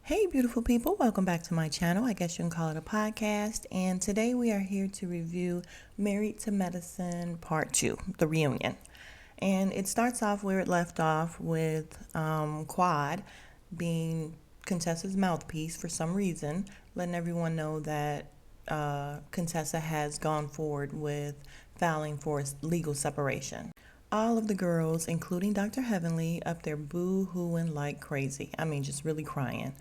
Hey, beautiful people, welcome back to my channel. I guess you can call it a podcast. And today we are here to review Married to Medicine Part 2, the reunion. And it starts off where it left off with Quad being Contessa's mouthpiece for some reason, letting everyone know that Contessa has gone forward with filing for legal separation. All of the girls, including Dr. Heavenly, up there boo-hooing like crazy. I mean, just really crying.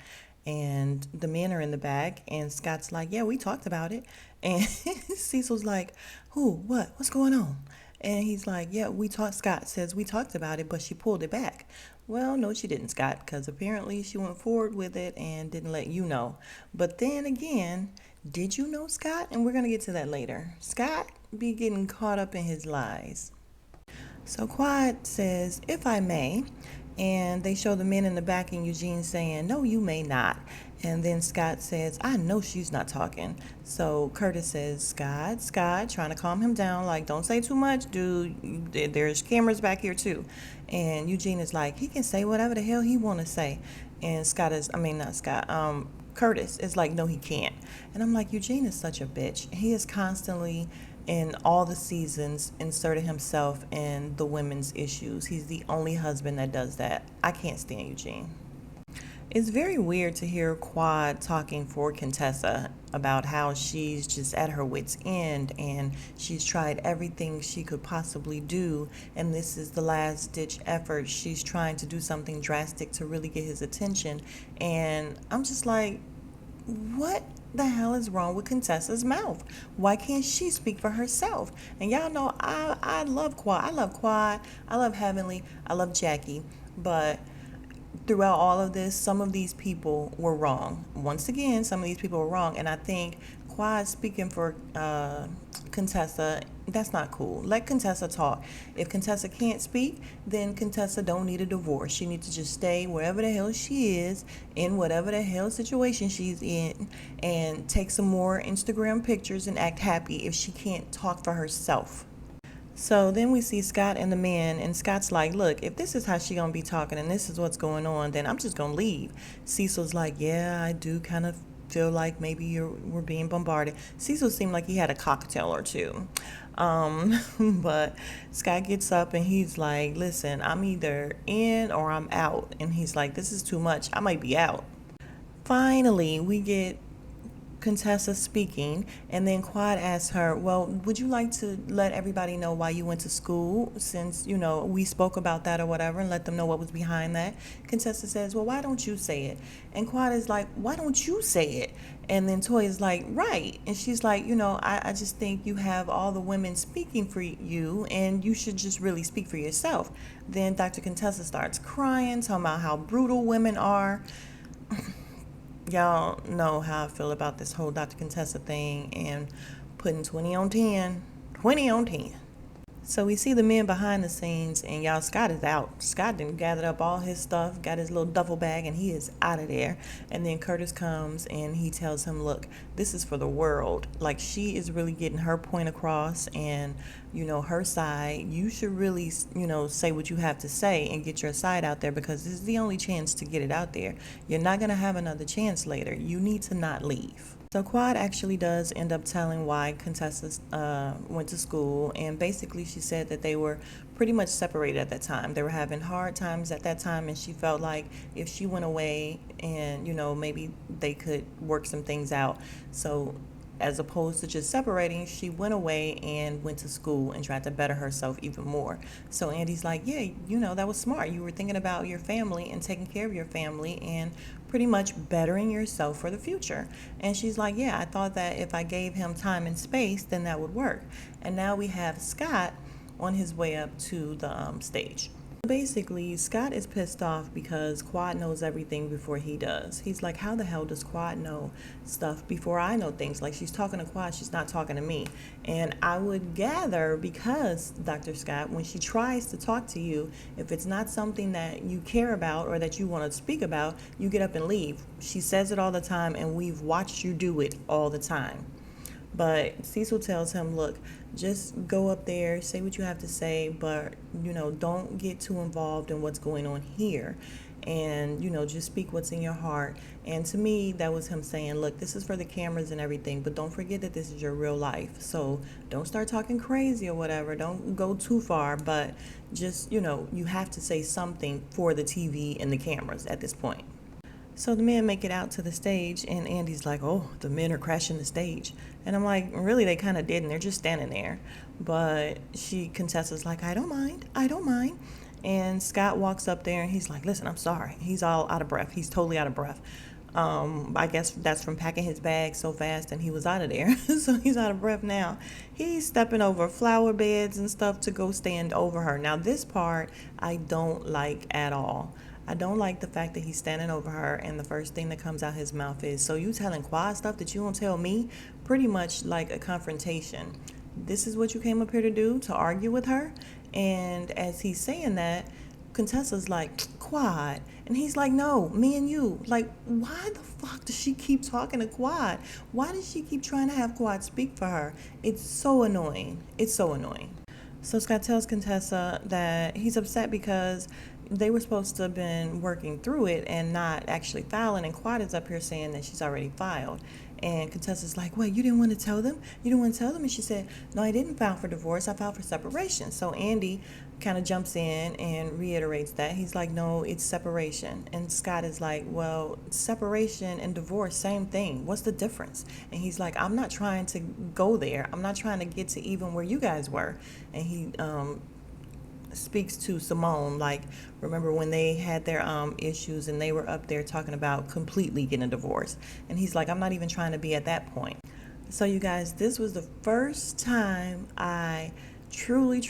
And the men are in the back, and Scott's like, yeah, we talked about it. And Cecil's like, who? What? What's going on? And he's like, yeah, Scott says we talked about it, but she pulled it back. Well, no, she didn't, Scott, because apparently she went forward with it and didn't let you know. But then again, did you know, Scott? And we're going to get to that later. Scott be getting caught up in his lies. So Quad says, if I may, and they show the men in the back and Eugene saying, no, you may not. And then Scott says, I know she's not talking. So Curtis says, Scott, trying to calm him down, like, don't say too much, dude. There's cameras back here too. And Eugene is like, he can say whatever the hell he want to say. And Curtis is like, no, he can't. And I'm like, Eugene is such a bitch. He is constantly in all the seasons inserted himself in the women's issues. He's the only husband that does that. I can't stand Eugene. It's very weird to hear Quad talking for Contessa about how she's just at her wit's end and she's tried everything she could possibly do, and this is the last ditch effort. She's trying to do something drastic to really get his attention, and I'm just like, what the hell is wrong with Contessa's mouth? Why can't she speak for herself? And y'all know I love Quad. I love Quad. I love Heavenly. I love Jackie. But throughout all of this, some of these people were wrong. Once again, some of these people were wrong. And I think Quad speaking for Contessa, that's not cool. Let Contessa talk. If Contessa can't speak, then Contessa don't need a divorce. She needs to just stay wherever the hell she is, in whatever the hell situation she's in, and take some more Instagram pictures and act happy if she can't talk for herself. So then we see Scott and the men, and Scott's like, look, if this is how she gonna be talking and this is what's going on, then I'm just gonna leave. Cecil's like, yeah, I do kind of feel like maybe we're being bombarded. Cecil seemed like he had a cocktail or two. But Scott gets up and he's like, listen, I'm either in or I'm out. And he's like, this is too much. I might be out. Finally, we get Contessa speaking, and then Quad asks her, well, would you like to let everybody know why you went to school, since, we spoke about that or whatever, and let them know what was behind that? Contessa says, well, why don't you say it? And Quad is like, why don't you say it? And then Toy is like, right. And she's like, I just think you have all the women speaking for you, and you should just really speak for yourself. Then Dr. Contessa starts crying, talking about how brutal women are. Y'all know how I feel about this whole Dr. Contessa thing and putting 20 on 10. 20 on 10. So we see the men behind the scenes, and y'all, Scott is out. Scott done gathered up all his stuff, got his little duffel bag, and he is out of there. And then Curtis comes and he tells him, look, this is for the world. Like, she is really getting her point across, and her side. You should really say what you have to say and get your side out there, because this is the only chance to get it out there. You're not going to have another chance later. You need to not leave. So Quad actually does end up telling why Contessa went to school, and basically she said that they were pretty much separated at that time. They were having hard times at that time, and she felt like if she went away and maybe they could work some things out. So as opposed to just separating, she went away and went to school and tried to better herself even more. So Andy's like, yeah, that was smart. You were thinking about your family and taking care of your family and pretty much bettering yourself for the future. And she's like, yeah, I thought that if I gave him time and space, then that would work. And now we have Scott on his way up to the stage. Basically, Scott is pissed off because Quad knows everything before he does. He's like, how the hell does Quad know stuff before I know things? Like, she's talking to Quad, she's not talking to me. And I would gather, because, Dr. Scott, when she tries to talk to you, if it's not something that you care about or that you want to speak about, you get up and leave. She says it all the time, and we've watched you do it all the time. But Cecil tells him, look, just go up there, say what you have to say, but, don't get too involved in what's going on here. and, just speak what's in your heart. And to me, that was him saying, look, this is for the cameras and everything, but don't forget that this is your real life. So don't start talking crazy or whatever. Don't go too far, but just, you have to say something for the TV and the cameras at this point. So the men make it out to the stage, and Andy's like, oh, the men are crashing the stage. And I'm like, really, they kind of didn't. They're just standing there. But Contessa's like, I don't mind. And Scott walks up there, and he's like, listen, I'm sorry. He's all out of breath. He's totally out of breath. I guess that's from packing his bag so fast, and he was out of there. So he's out of breath now. He's stepping over flower beds and stuff to go stand over her. Now, this part I don't like at all. I don't like the fact that he's standing over her, and the first thing that comes out his mouth is, so you telling Quad stuff that you won't tell me? Pretty much like a confrontation. This is what you came up here to do, to argue with her? And as he's saying that, Contessa's like, Quad. And he's like, no, me and you. Like, why the fuck does she keep talking to Quad? Why does she keep trying to have Quad speak for her? It's so annoying. So Scott tells Contessa that he's upset because they were supposed to have been working through it and not actually filing, and Quad is up here saying that she's already filed. And Contessa's like, wait, you didn't want to tell them? And she said, no, I didn't file for divorce. I filed for separation. So Andy kind of jumps in and reiterates that. He's like, no, it's separation. And Scott is like, well, separation and divorce, same thing. What's the difference? And he's like, I'm not trying to go there. I'm not trying to get to even where you guys were. And he speaks to Simone, like, remember when they had their issues and they were up there talking about completely getting a divorce. And he's like, I'm not even trying to be at that point. So you guys, this was the first time I truly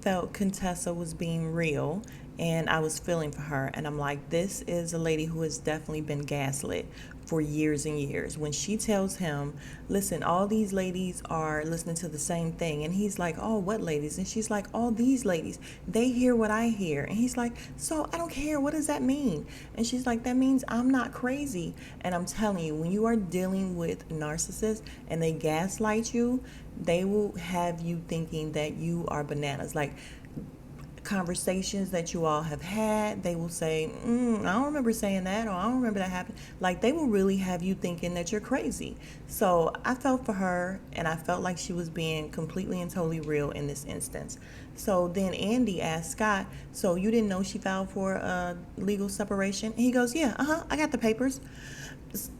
felt Contessa was being real, and I was feeling for her. And I'm like, this is a lady who has definitely been gaslit for years and years. When she tells him, listen, all these ladies are listening to the same thing. And he's like, oh, what ladies? And she's like, all these ladies, they hear what I hear. And he's like, so I don't care. What does that mean? And she's like, that means I'm not crazy. And I'm telling you, when you are dealing with narcissists and they gaslight you, they will have you thinking that you are bananas. Like, conversations that you all have had, they will say, I don't remember saying that, or I don't remember that happened. Like, they will really have you thinking that you're crazy. So I felt for her, and I felt like she was being completely and totally real in this instance. So then Andy asked Scott, so you didn't know she filed for legal separation? And he goes, yeah, I got the papers.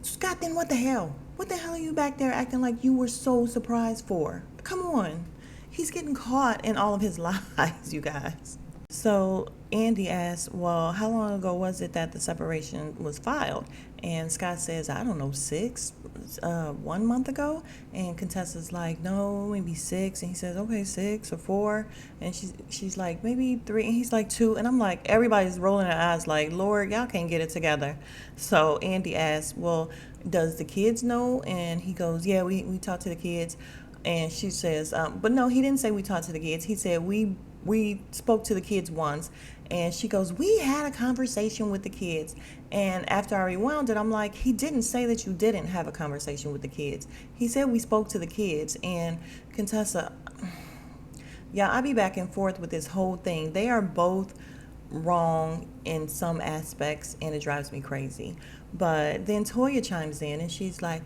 Scott, then what the hell? What the hell are you back there acting like you were so surprised for? Come on. He's getting caught in all of his lies, you guys. So Andy asked, well, how long ago was it that the separation was filed? And Scott says, I don't know, 1 month ago. And Contessa's like, no, maybe 6. And he says, okay, 6 or 4. And she's like, maybe 3. And he's like, 2. And I'm like, everybody's rolling their eyes like, Lord, y'all can't get it together. So Andy asked, well, does the kids know? And he goes, yeah, we talked to the kids. And she says, but no, he didn't say we talked to the kids. He said we spoke to the kids once. And she goes, we had a conversation with the kids. And after I rewound it, I'm like, he didn't say that you didn't have a conversation with the kids. He said we spoke to the kids. And Contessa, yeah, I be back and forth with this whole thing. They are both wrong in some aspects, and it drives me crazy. But then Toya chimes in, and she's like,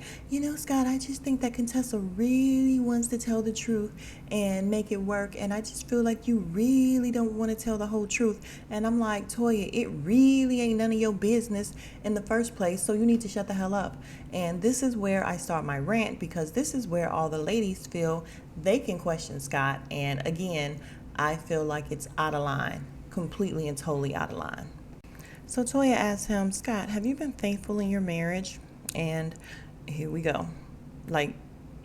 Scott, I just think that Contessa really wants to tell the truth and make it work, and I just feel like you really don't want to tell the whole truth. And I'm like, Toya, it really ain't none of your business in the first place, so you need to shut the hell up. And this is where I start my rant, because this is where all the ladies feel they can question Scott, and again, I feel like it's out of line, completely and totally out of line. So Toya asks him, Scott, have you been faithful in your marriage? And here we go. Like,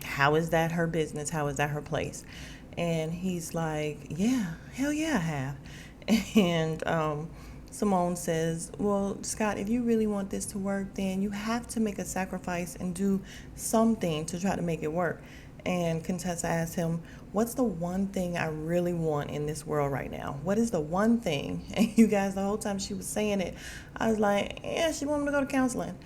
how is that her business? How is that her place? And he's like, yeah, hell yeah, I have. And Simone says, well, Scott, if you really want this to work, then you have to make a sacrifice and do something to try to make it work. And Contessa asks him, what's the one thing I really want in this world right now? What is the one thing? And you guys, the whole time she was saying it, I was like, yeah, she wanted me to go to counseling.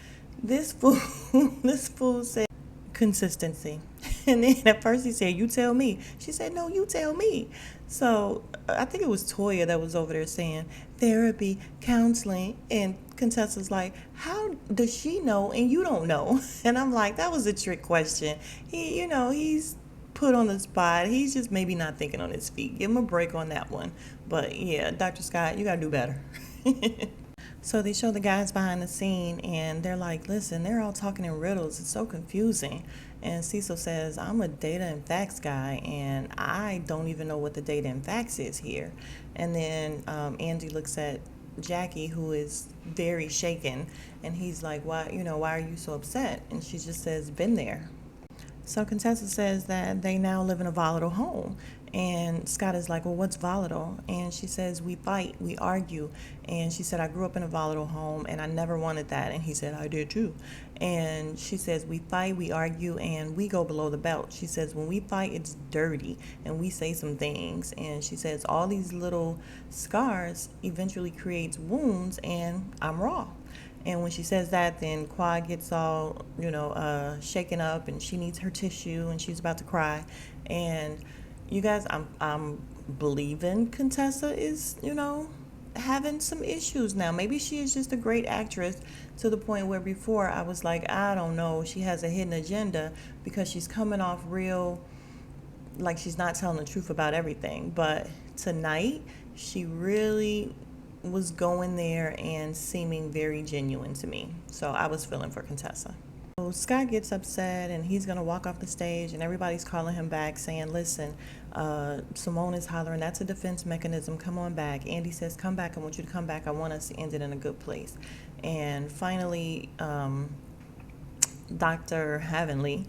This fool said consistency. And then at first he said, you tell me. She said, no, you tell me. So I think it was Toya that was over there saying therapy, counseling, and Contessa's like, how does she know and you don't know? And I'm like, that was a trick question. He's put on the spot. He's just maybe not thinking on his feet. Give him a break on that one. But yeah, Dr. Scott, you got to do better. So they show the guys behind the scene and they're like, listen, they're all talking in riddles. It's so confusing. And Cecil says, I'm a data and facts guy and I don't even know what the data and facts is here. And then Andy looks at Jackie, who is very shaken, and he's like, why are you so upset? And she just says, been there. So Contessa says that they now live in a volatile home. And Scott is like, well, what's volatile? And she says, we fight, we argue. And she said, I grew up in a volatile home and I never wanted that. And he said, I did too. And she says, we fight, we argue, and we go below the belt. She says, when we fight, it's dirty and we say some things. And she says, all these little scars eventually creates wounds and I'm raw. And when she says that, then Quad gets all, shaken up and she needs her tissue and she's about to cry. And you guys, I'm believing Contessa is, having some issues now. Maybe she is just a great actress to the point where before I was like, I don't know, she has a hidden agenda because she's coming off real, like she's not telling the truth about everything. But tonight, she really was going there and seeming very genuine to me. So I was feeling for Contessa. So Scott gets upset and he's going to walk off the stage and everybody's calling him back saying, listen, Simone is hollering, that's a defense mechanism, come on back. Andy says, come back, I want you to come back, I want us to end it in a good place. And finally, Dr. Heavenly,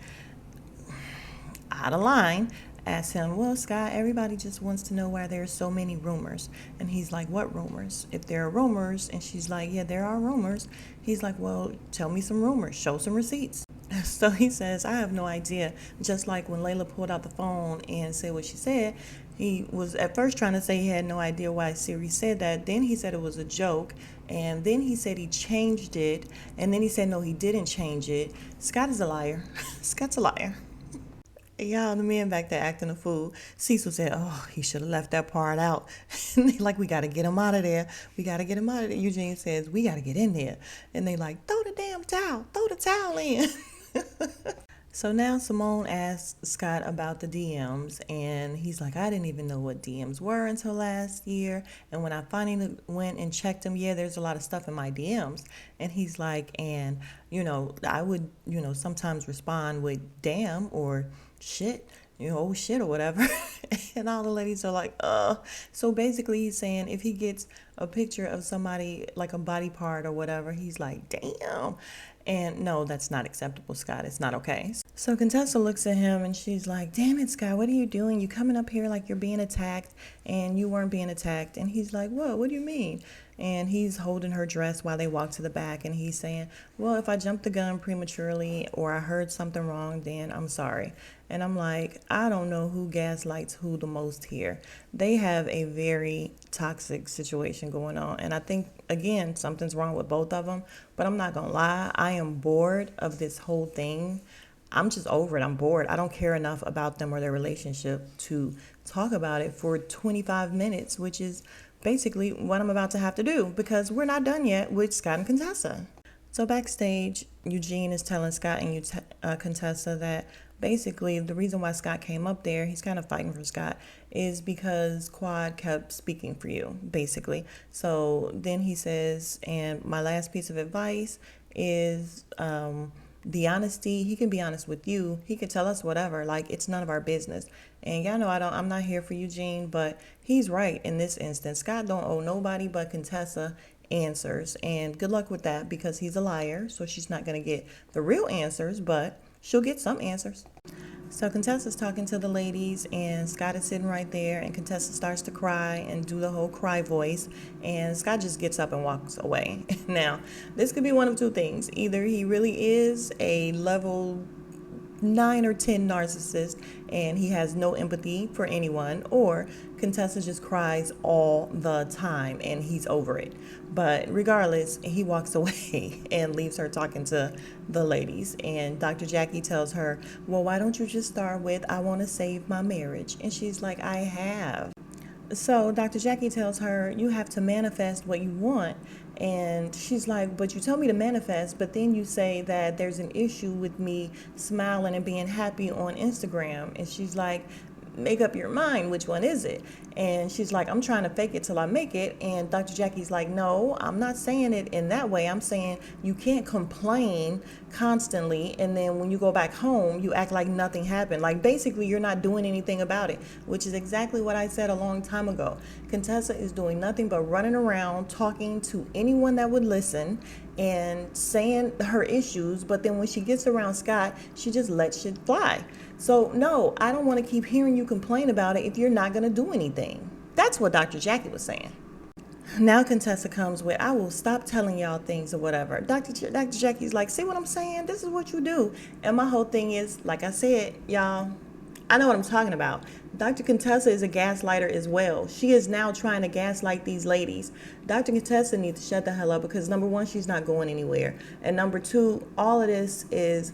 out of line, asked him, well, Scott, everybody just wants to know why there are so many rumors. And he's like, what rumors? If there are rumors, and she's like, yeah, there are rumors. He's like, well, tell me some rumors, show some receipts. So he says, I have no idea. Just like when Layla pulled out the phone and said what she said, he was at first trying to say he had no idea why Siri said that. Then he said it was a joke. And then he said he changed it. And then he said, no, he didn't change it. Scott is a liar. Scott's a liar. Y'all, the men back there acting a fool. Cecil said, oh, he should have left that part out. And they like, we got to get him out of there. We got to get him out of there. Eugene says, we got to get in there. And they like, throw the damn towel. Throw the towel in. So now Simone asks Scott about the DMs, and he's like, I didn't even know what DMs were until last year. And when I finally went and checked them, yeah, there's a lot of stuff in my DMs. And he's like, and, I would, sometimes respond with damn or shit, oh shit or whatever. And all the ladies are like, So basically he's saying if he gets a picture of somebody like a body part or whatever, he's like, damn. And no, that's not acceptable, Scott. It's not okay. So Contessa looks at him and she's like, damn it, Scott, what are you doing? You coming up here like you're being attacked and you weren't being attacked. And he's like, what do you mean? And he's holding her dress while they walk to the back and he's saying, well, if I jumped the gun prematurely or I heard something wrong, then I'm sorry. And I'm like, I don't know who gaslights who the most here. They have a very toxic situation going on. And I think, again, something's wrong with both of them. But I'm not going to lie. I am bored of this whole thing. I'm just over it. I'm bored. I don't care enough about them or their relationship to talk about it for 25 minutes, which is basically what I'm about to have to do because we're not done yet with Scott and Contessa. So backstage, Eugene is telling Scott and Contessa that basically the reason why Scott came up there, he's kind of fighting for Scott, is because Quad kept speaking for you, basically. So then he says, and my last piece of advice is the honesty. He can be honest with you. He can tell us whatever. Like, it's none of our business. And y'all know I'm not here for Eugene, but he's right in this instance. Scott don't owe nobody but Contessa answers. And good luck with that because he's a liar. So she's not going to get the real answers, but she'll get some answers. So Contessa's talking to the ladies and Scott is sitting right there and Contessa starts to cry and do the whole cry voice and Scott just gets up and walks away. Now, this could be one of two things. Either he really is a level 9 or 10 narcissist and he has no empathy for anyone, or Contessa just cries all the time and he's over it. But regardless, he walks away and leaves her talking to the ladies. And Dr. Jackie tells her, well, why don't you just start with, I want to save my marriage? And she's like, I have. So Dr. Jackie tells her, you have to manifest what you want. And she's like, but you tell me to manifest, but then you say that there's an issue with me smiling and being happy on Instagram. And she's like, make up your mind, which one is it? And she's like, I'm trying to fake it till I make it. And Dr. Jackie's like, no, I'm not saying it in that way. I'm saying you can't complain constantly, and then when you go back home you act like nothing happened. Like, basically, you're not doing anything about it, which is exactly what I said a long time ago. Contessa is doing nothing but running around talking to anyone that would listen and saying her issues, but then when she gets around Scott, she just lets shit fly. So no, I don't want to keep hearing you complain about it if you're not going to do anything. That's what Dr. Jackie was saying. Now Contessa comes with, I will stop telling y'all things or whatever. Dr. Jackie's like, see what I'm saying? This is what you do. And my whole thing is, like I said, y'all, I know what I'm talking about. Dr. Contessa is a gaslighter as well. She is now trying to gaslight these ladies. Dr. Contessa needs to shut the hell up because, number one, she's not going anywhere. And number two, all of this is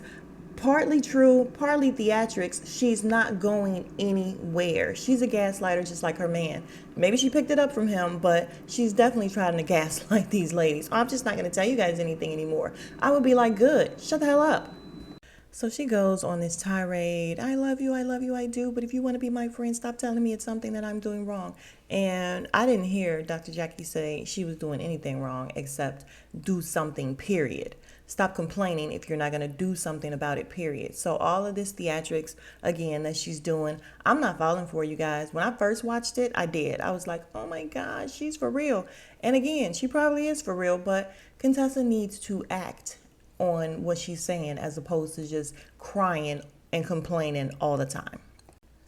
partly true, partly theatrics. She's not going anywhere. She's a gaslighter just like her man. Maybe she picked it up from him, but she's definitely trying to gaslight these ladies. I'm just not going to tell you guys anything anymore. I would be like, good, shut the hell up. So she goes on this tirade. I love you, I do. But if you want to be my friend, stop telling me it's something that I'm doing wrong. And I didn't hear Dr. Jackie say she was doing anything wrong except do something, period. Stop complaining if you're not going to do something about it, period. So all of this theatrics, again, that she's doing, I'm not falling for, you guys. When I first watched it, I did. I was like, oh my God, she's for real. And again, she probably is for real, but Contessa needs to act on what she's saying as opposed to just crying and complaining all the time.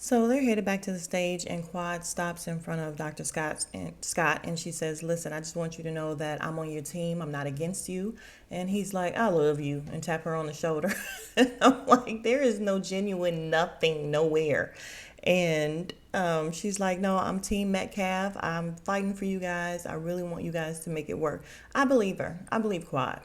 So they're headed back to the stage, and Quad stops in front of Dr. Scott, and she says, listen, I just want you to know that I'm on your team. I'm not against you. And he's like, I love you, and tap her on the shoulder. I'm like, there is no genuine nothing nowhere. And she's like, no, I'm Team Metcalf. I'm fighting for you guys. I really want you guys to make it work. I believe her. I believe Quad.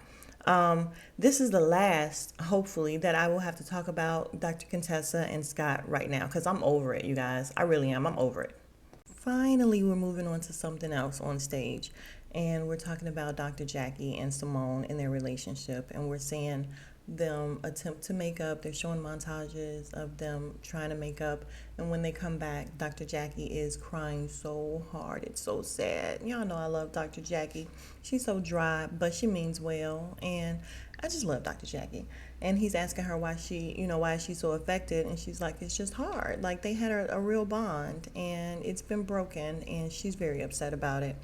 This is the last, hopefully, that I will have to talk about Dr. Contessa and Scott right now, because I'm over it, you guys. I really am. I'm over it. Finally, we're moving on to something else on stage, and we're talking about Dr. Jackie and Simone and their relationship, and we're seeing them attempt to make up. They're showing montages of them trying to make up, and when they come back, Dr. Jackie is crying so hard. It's so sad. Y'all know I love Dr. Jackie. She's so dry, but she means well, and I just love Dr. Jackie. And he's asking her why why she's so affected, and she's like, it's just hard. Like, they had a real bond, and it's been broken, and she's very upset about it.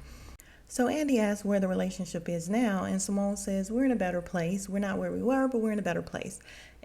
So Andy asks where the relationship is now, and Simone says, we're in a better place. We're not where we were, but we're in a better place.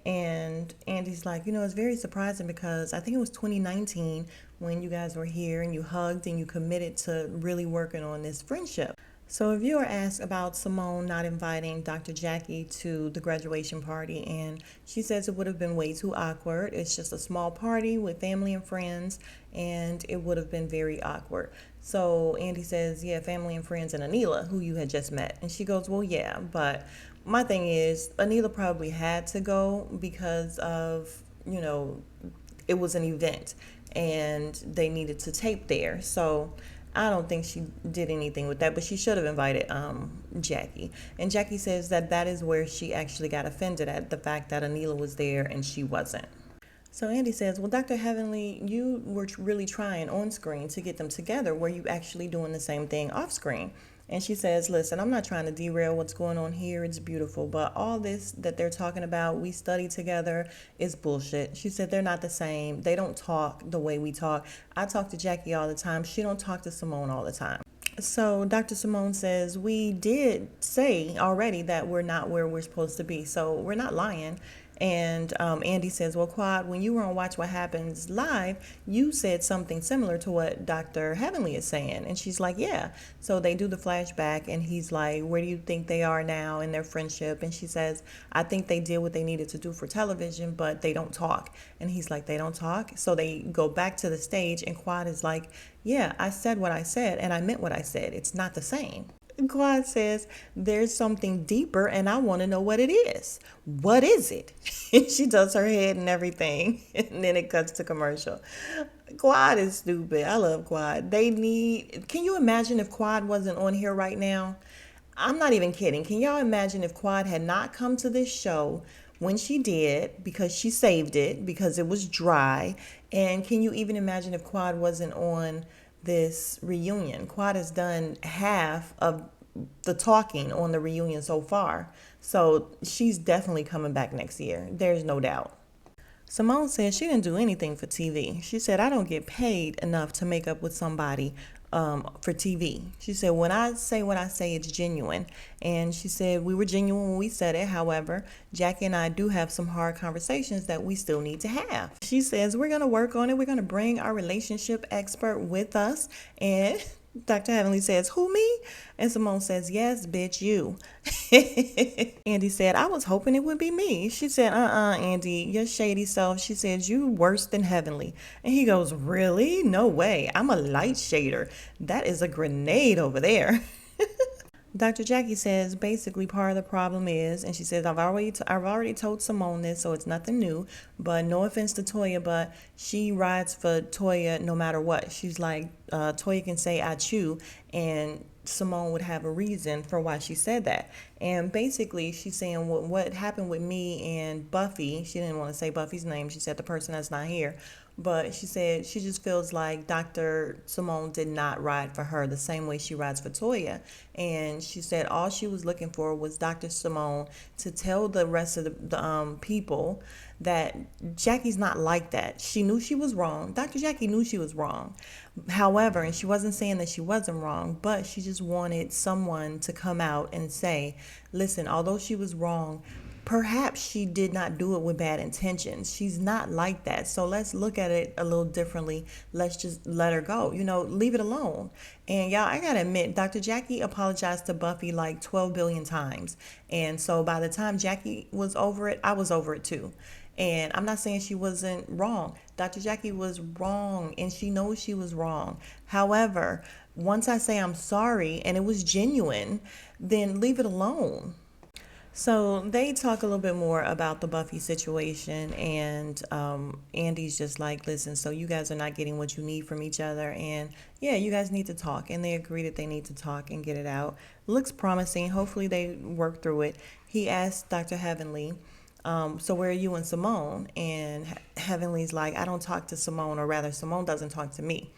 And Andy's like, it's very surprising because I think it was 2019 when you guys were here and you hugged and you committed to really working on this friendship. So a viewer asked about Simone not inviting Dr. Jackie to the graduation party, and she says it would have been way too awkward. It's just a small party with family and friends, and it would have been very awkward. So Andy says, yeah, family and friends and Anila, who you had just met. And she goes, well, yeah, but my thing is, Anila probably had to go because of, it was an event and they needed to tape there. So I don't think she did anything with that, but she should have invited Jackie. And Jackie says that is where she actually got offended at, the fact that Anila was there and she wasn't. So Andy says, well, Dr. Heavenly, you were really trying on screen to get them together. Were you actually doing the same thing off screen? And she says, listen, I'm not trying to derail what's going on here. It's beautiful. But all this that they're talking about, we study together, is bullshit. She said they're not the same. They don't talk the way we talk. I talk to Jackie all the time. She don't talk to Simone all the time. So Dr. Simone says, we did say already that we're not where we're supposed to be. So we're not lying. And Andy says, well, Quad, when you were on Watch What Happens Live, you said something similar to what Dr. Heavenly is saying. And she's like, yeah. So they do the flashback, and he's like, where do you think they are now in their friendship? And she says, I think they did what they needed to do for television, but they don't talk. And he's like, they don't talk? So they go back to the stage, and Quad is like, yeah, I said what I said, and I meant what I said. It's not the same. Quad says, there's something deeper and I want to know what it is. What is it? She does her head and everything. And then it cuts to commercial. Quad is stupid. I love Quad. Can you imagine if Quad wasn't on here right now? I'm not even kidding. Can y'all imagine if Quad had not come to this show when she did, because she saved it, because it was dry? And can you even imagine if Quad wasn't on this reunion? Quad has done half of the talking on the reunion so far. So she's definitely coming back next year. There's no doubt. Simone said she didn't do anything for TV. She said, I don't get paid enough to make up with somebody for TV. She said, when I say what I say, it's genuine. And she said, we were genuine when we said it. However, Jackie and I do have some hard conversations that we still need to have. She says, we're going to work on it. We're going to bring our relationship expert with us. And Dr. Heavenly says, who, me? And Simone says, yes, bitch, you. Andy said, I was hoping it would be me. She said, Andy, your shady self. She said, you worse than Heavenly. And he goes, really? No way. I'm a light shader. That is a grenade over there. Dr. Jackie says basically part of the problem is, and she says, I've already told Simone this, so it's nothing new, but no offense to Toya, but she rides for Toya no matter what. She's like, Toya can say I chew, and Simone would have a reason for why she said that. And basically she's saying what happened with me and Buffy. She didn't want to say Buffy's name. She said the person that's not here. But she said she just feels like Dr. Simone did not ride for her the same way she rides for Toya. And she said all she was looking for was Dr. Simone to tell the rest of the people that Jackie's not like that. She knew she was wrong. Dr. Jackie knew she was wrong. However, and she wasn't saying that she wasn't wrong, but she just wanted someone to come out and say, listen, although she was wrong, perhaps she did not do it with bad intentions. She's not like that. So let's look at it a little differently. Let's just let her go. Leave it alone. And y'all, I gotta admit, Dr. Jackie apologized to Buffy like 12 billion times. And so by the time Jackie was over it, I was over it too. And I'm not saying she wasn't wrong. Dr. Jackie was wrong, and she knows she was wrong. However, once I say I'm sorry and it was genuine, then leave it alone. So they talk a little bit more about the Buffy situation, and Andy's just like, listen, so you guys are not getting what you need from each other, and yeah, you guys need to talk. And they agree that they need to talk and get it out. Looks promising. Hopefully they work through it. He asked Dr. Heavenly, so where are you and Simone? And Heavenly's like, I don't talk to Simone, or rather Simone doesn't talk to me.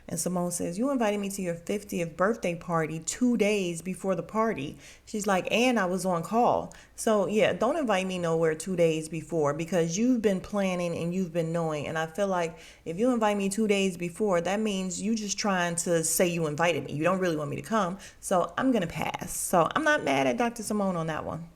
And Simone says, you invited me to your 50th birthday party 2 days before the party. She's like, and I was on call. So yeah, don't invite me nowhere 2 days before, because you've been planning and you've been knowing. And I feel like if you invite me 2 days before, that means you just trying to say you invited me. You don't really want me to come. So I'm going to pass. So I'm not mad at Dr. Simone on that one.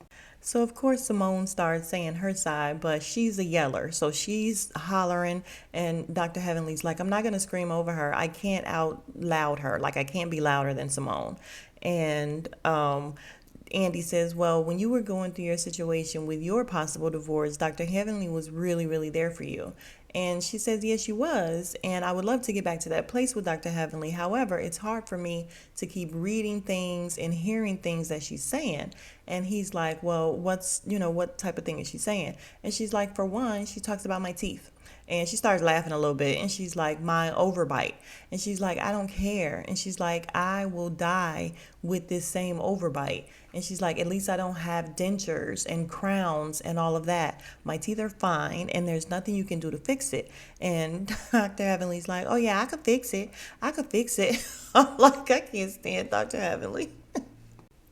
So, of course, Simone starts saying her side, but she's a yeller. So she's hollering, and Dr. Heavenly's like, I'm not going to scream over her. I can't out loud her. Like, I can't be louder than Simone. And Andy says, well, when you were going through your situation with your possible divorce, Dr. Heavenly was really, really there for you. And she says, yes, she was. And I would love to get back to that place with Dr. Heavenly. However, it's hard for me to keep reading things and hearing things that she's saying. And he's like, well, what type of thing is she saying? And she's like, for one, she talks about my teeth. And she starts laughing a little bit, and she's like, my overbite. And she's like, I don't care. And she's like, I will die with this same overbite. And she's like, at least I don't have dentures and crowns and all of that. My teeth are fine, and there's nothing you can do to fix it. And Dr. Heavenly's like, oh yeah, I could fix it. I could fix it. I'm like, I can't stand Dr. Heavenly.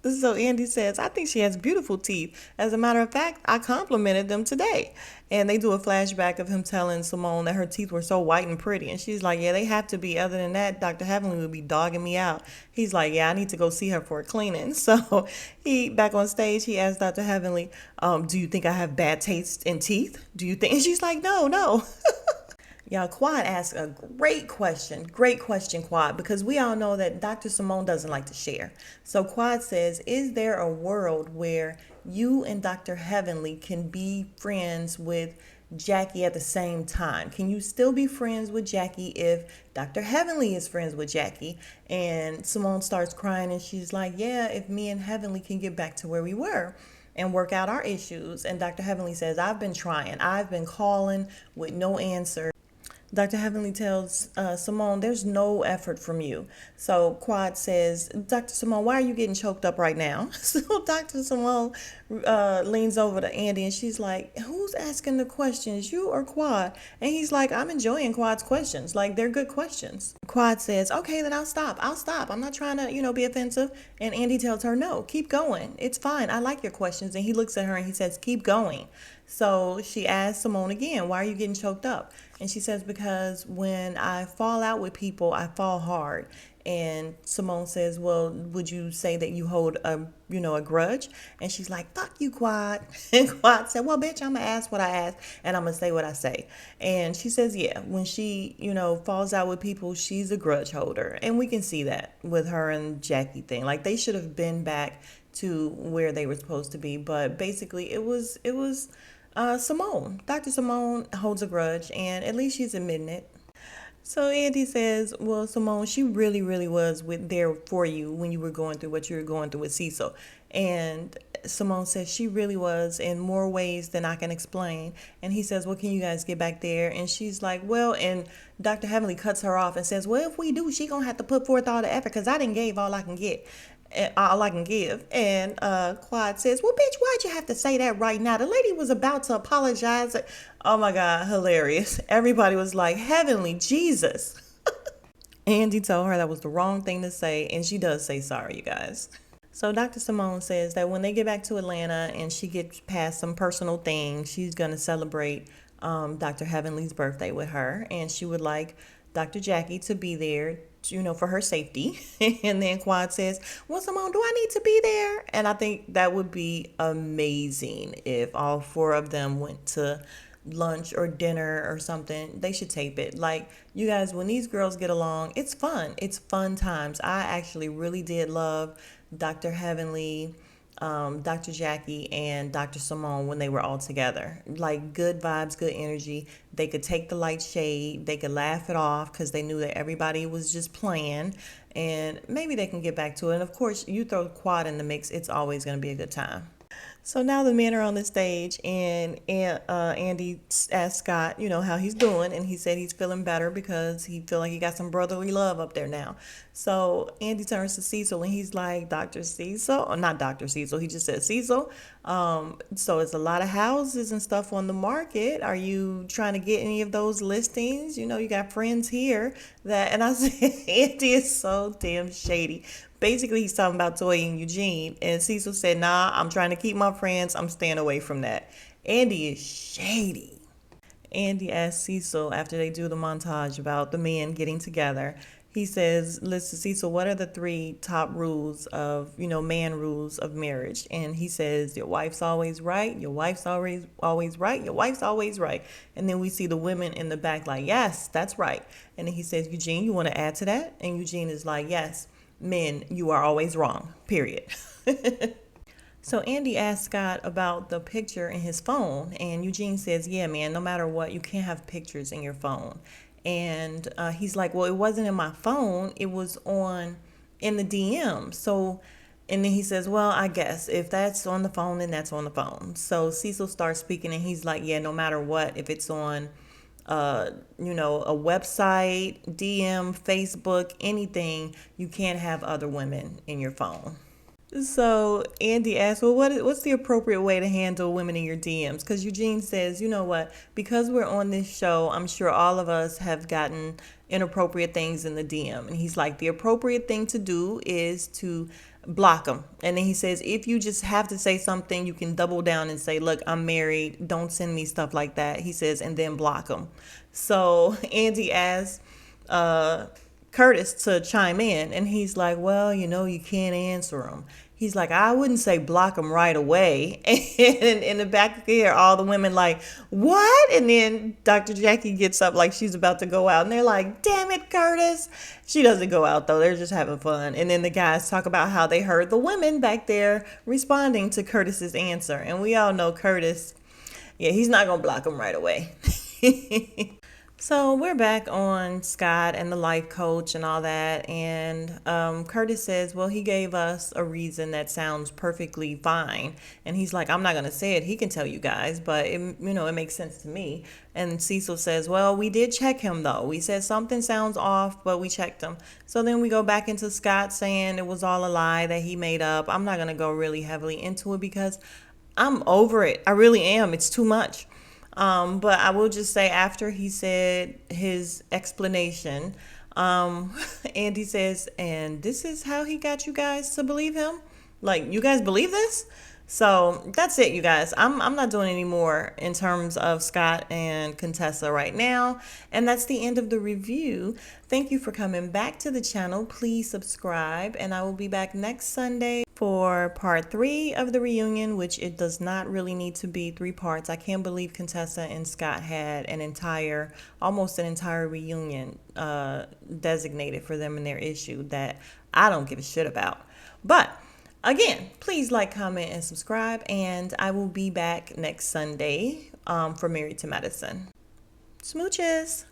So Andy says, I think she has beautiful teeth. As a matter of fact, I complimented them today. And they do a flashback of him telling Simone that her teeth were so white and pretty. And she's like, yeah, they have to be. Other than that, Dr. Heavenly would be dogging me out. He's like, yeah, I need to go see her for a cleaning. So he, back on stage, he asked Dr. Heavenly, do you think I have bad taste in teeth? Do you think? And she's like, no. Y'all, Quad asked a great question, Quad, because we all know that Dr. Simone doesn't like to share. So Quad says, is there a world where you and Dr. Heavenly can be friends with Jackie at the same time? Can you still be friends with Jackie if Dr. Heavenly is friends with Jackie? And Simone starts crying and she's like, yeah, if me and Heavenly can get back to where we were and work out our issues. And Dr. Heavenly says, I've been trying. I've been calling with no answer. Dr. Heavenly tells Simone, there's no effort from you. So Quad says, Dr. Simone, why are you getting choked up right now? So Dr. Simone leans over to Andy and she's like, who's asking the questions, you or Quad? And he's like, I'm enjoying Quad's questions. Like, they're good questions. Quad says, okay, then I'll stop. I'm not trying to, be offensive. And Andy tells her, no, keep going. It's fine. I like your questions. And he looks at her and he says, keep going. So she asks Simone again, why are you getting choked up? And she says, because when I fall out with people, I fall hard. And Simone says, well, would you say that you hold a grudge? And she's like, fuck you, Quad. And Quad said, well, bitch, I'm going to ask what I ask and I'm going to say what I say. And she says, yeah, when she, falls out with people, she's a grudge holder. And we can see that with her and Jackie thing. Like, they should have been back to where they were supposed to be. But basically it was Simone. Dr. Simone holds a grudge, and at least she's admitting it. So Andy says, well, Simone, she really, really was there for you when you were going through what you were going through with Cecil. And Simone says she really was in more ways than I can explain. And he says, well, can you guys get back there? And she's like, well, and Dr. Heavenly cuts her off and says, well, if we do, she gonna have to put forth all the effort because I didn't gave all I can get. All I can give. And Quad says, well, bitch, why'd you have to say that right now? The lady was about to apologize. Oh my God, hilarious. Everybody was like, Heavenly Jesus. Andy told her that was the wrong thing to say, and she does say sorry, you guys. So Dr. Simone says that when they get back to Atlanta and she gets past some personal things, she's going to celebrate Dr. Heavenly's birthday with her, and she would like Dr. Jackie to be there, for her safety. And then Quad says, well, Simone, do I need to be there? And I think that would be amazing if all four of them went to lunch or dinner or something. They should tape it. Like, you guys, when these girls get along, it's fun. It's fun times. I actually really did love Dr. Heavenly, Dr. Jackie, and Dr. Simone when they were all together. Like, good vibes, good energy. They could take the light shade. They could laugh it off because they knew that everybody was just playing. And maybe they can get back to it. And of course, you throw Quad in the mix, it's always going to be a good time. So now the men are on the stage, and Andy asked Scott, how he's doing, and he said he's feeling better because he feel like he got some brotherly love up there now. So Andy turns to Cecil, and he's like, Dr. Cecil, or not Dr. Cecil, he just said Cecil. So it's a lot of houses and stuff on the market. Are you trying to get any of those listings? You got friends here that, and I said, Andy is so damn shady. Basically, he's talking about Toya and Eugene. And Cecil said, nah, I'm trying to keep my friends. I'm staying away from that. Andy is shady. Andy asks Cecil after they do the montage about the men getting together. He says, listen, Cecil, what are the 3 top rules of, man rules of marriage? And he says, your wife's always right. Your wife's always right. Your wife's always right. And then we see the women in the back like, yes, that's right. And then he says, Eugene, you want to add to that? And Eugene is like, yes. Men, you are always wrong, period. So Andy asked Scott about the picture in his phone, and Eugene says, yeah, man, no matter what, you can't have pictures in your phone. And he's like, well, it wasn't in my phone, it was in the DM. So, and then he says, well, I guess if that's on the phone, then that's on the phone. So Cecil starts speaking, and he's like, yeah, no matter what, if it's on a website, DM, Facebook, anything, you can't have other women in your phone. So Andy asks, well, what's the appropriate way to handle women in your DMs? Because Eugene says, you know what, because we're on this show, I'm sure all of us have gotten inappropriate things in the DM. And he's like, the appropriate thing to do is to block them. And then he says, if you just have to say something, you can double down and say, look, I'm married. Don't send me stuff like that. He says, and then block them. So Andy asks Curtis to chime in, and he's like, well, you can't answer them. He's like, I wouldn't say block them right away. And in the back here, all the women like, what? And then Dr. Jackie gets up like she's about to go out. And they're like, damn it, Curtis. She doesn't go out, though. They're just having fun. And then the guys talk about how they heard the women back there responding to Curtis's answer. And we all know Curtis Yeah, he's not going to block him right away. So we're back on Scott and the life coach and all that. And Curtis says, well, he gave us a reason that sounds perfectly fine. And he's like, I'm not going to say it. He can tell you guys, but it makes sense to me. And Cecil says, well, we did check him though. We said something sounds off, but we checked him. So then we go back into Scott saying it was all a lie that he made up. I'm not going to go really heavily into it because I'm over it. I really am. It's too much. But I will just say after he said his explanation, Andy says, and this is how he got you guys to believe him? Like, you guys believe this? So that's it, you guys. I'm not doing any more in terms of Scott and Contessa right now. And that's the end of the review. Thank you for coming back to the channel. Please subscribe, and I will be back next Sunday for part 3 of the reunion, which it does not really need to be 3 parts. I can't believe Contessa and Scott had almost an entire reunion designated for them and their issue that I don't give a shit about. But again, please like, comment, and subscribe, and I will be back next Sunday for Married to Medicine. Smooches!